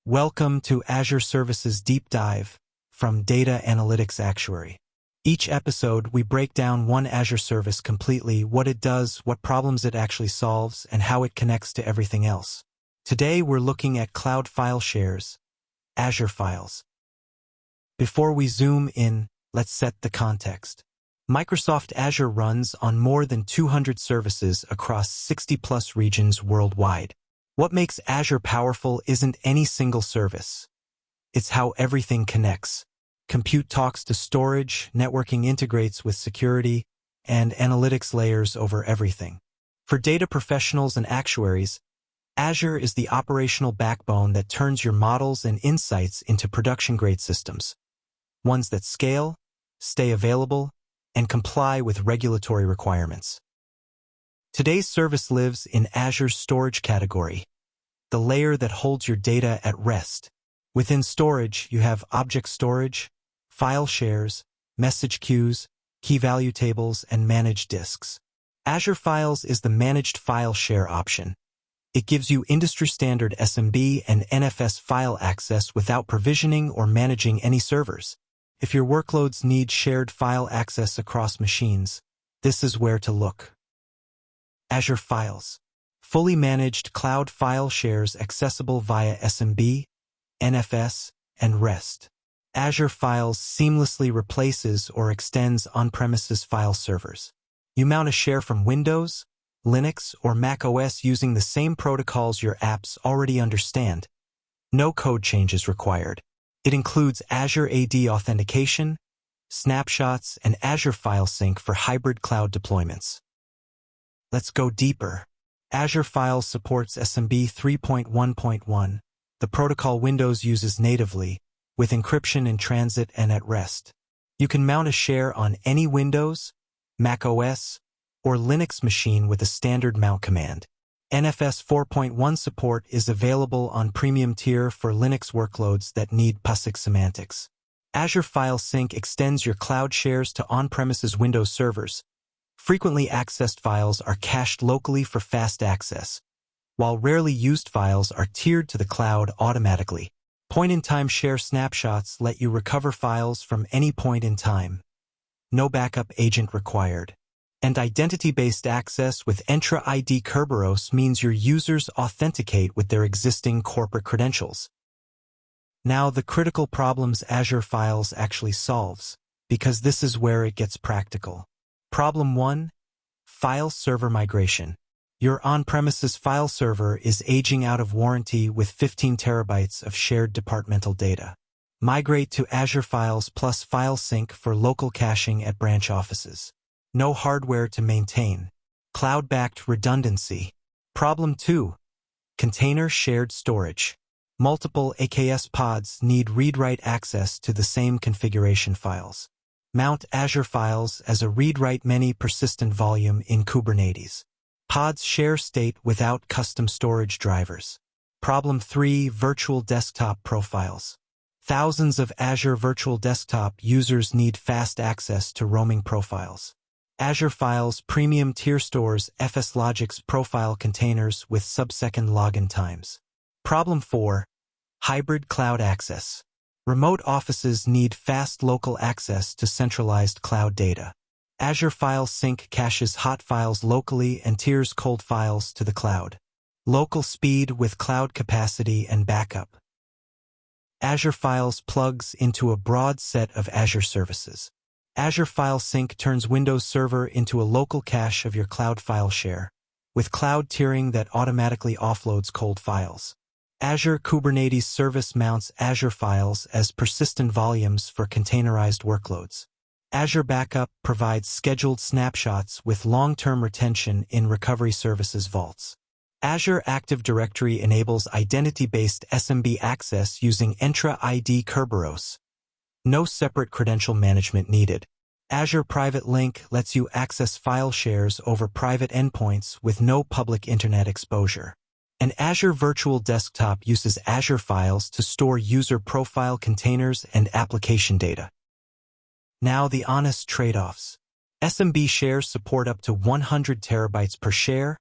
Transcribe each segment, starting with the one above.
Welcome to Azure Services Deep Dive from Data Analytics Actuary. Each episode, we break down one Azure service completely, what it does, what problems it actually solves, and how it connects to everything else. Today, we're looking at Cloud File Shares, Azure Files. Before we zoom in, let's set the context. Microsoft Azure runs on more than 200 services across 60-plus regions worldwide. What makes Azure powerful isn't any single service. It's how everything connects. Compute talks to storage, networking integrates with security, and analytics layers over everything. For data professionals and actuaries, Azure is the operational backbone that turns your models and insights into production-grade systems. Ones that scale, stay available, and comply with regulatory requirements. Today's service lives in Azure's storage category, the layer that holds your data at rest. Within storage, you have object storage, file shares, message queues, key value tables, and managed disks. Azure Files is the managed file share option. It gives you industry-standard SMB and NFS file access without provisioning or managing any servers. If your workloads need shared file access across machines, this is where to look. Azure Files. Fully managed cloud file shares accessible via SMB, NFS, and REST. Azure Files seamlessly replaces or extends on-premises file servers. You mount a share from Windows, Linux, or Mac OS using the same protocols your apps already understand. No code changes required. It includes Azure AD authentication, snapshots, and Azure File Sync for hybrid cloud deployments. Let's go deeper. Azure Files supports SMB 3.1.1, the protocol Windows uses natively, with encryption in transit and at rest. You can mount a share on any Windows, Mac OS, or Linux machine with a standard mount command. NFS 4.1 support is available on premium tier for Linux workloads that need POSIX semantics. Azure File Sync extends your cloud shares to on-premises Windows servers. Frequently accessed files are cached locally for fast access, while rarely used files are tiered to the cloud automatically. Point-in-time share snapshots let you recover files from any point in time. No backup agent required. And identity-based access with Entra ID Kerberos means your users authenticate with their existing corporate credentials. Now the critical problems Azure Files actually solves, because this is where it gets practical. Problem 1. File server migration. Your on-premises file server is aging out of warranty with 15 terabytes of shared departmental data. Migrate to Azure Files plus File Sync for local caching at branch offices. No hardware to maintain. Cloud-backed redundancy. Problem 2. Container shared storage. Multiple AKS pods need read-write access to the same configuration files. Mount Azure Files as a read-write many persistent volume in Kubernetes. Pods share state without custom storage drivers. Problem 3. Virtual desktop profiles. Thousands of Azure Virtual Desktop users need fast access to roaming profiles. Azure Files Premium Tier stores FSLogix profile containers with sub-second login times. Problem 4. Hybrid cloud access. Remote offices need fast local access to centralized cloud data. Azure File Sync caches hot files locally and tiers cold files to the cloud. Local speed with cloud capacity and backup. Azure Files plugs into a broad set of Azure services. Azure File Sync turns Windows Server into a local cache of your cloud file share, with cloud tiering that automatically offloads cold files. Azure Kubernetes Service mounts Azure Files as persistent volumes for containerized workloads. Azure Backup provides scheduled snapshots with long-term retention in Recovery Services vaults. Azure Active Directory enables identity-based SMB access using Entra ID Kerberos. No separate credential management needed. Azure Private Link lets you access file shares over private endpoints with no public internet exposure. And Azure Virtual Desktop uses Azure Files to store user profile containers and application data. Now the honest trade-offs. SMB shares support up to 100 terabytes per share,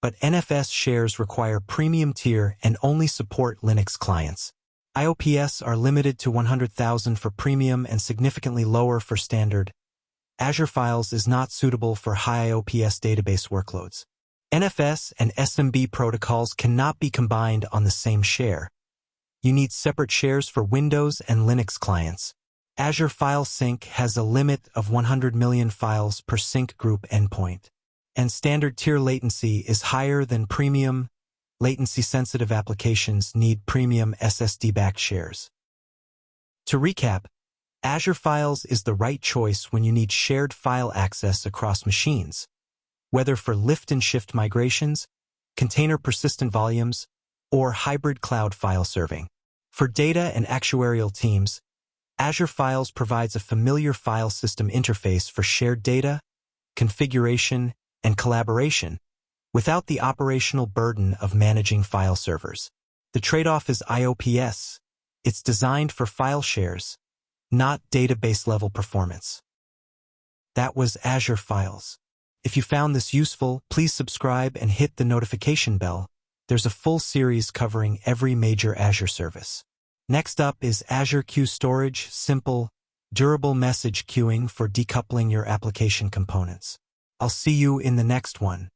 but NFS shares require premium tier and only support Linux clients. IOPS are limited to 100,000 for premium and significantly lower for standard. Azure Files is not suitable for high IOPS database workloads. NFS and SMB protocols cannot be combined on the same share. You need separate shares for Windows and Linux clients. Azure File Sync has a limit of 100 million files per sync group endpoint. And standard tier latency is higher than premium. Latency-sensitive applications need premium SSD-backed shares. To recap, Azure Files is the right choice when you need shared file access across machines, whether for lift and shift migrations, container persistent volumes, or hybrid cloud file serving. For data and actuarial teams, Azure Files provides a familiar file system interface for shared data, configuration, and collaboration, without the operational burden of managing file servers. The trade-off is IOPS. It's designed for file shares, not database-level performance. That was Azure Files. If you found this useful, please subscribe and hit the notification bell. There's a full series covering every major Azure service. Next up is Azure Queue Storage, simple, durable message queuing for decoupling your application components. I'll see you in the next one.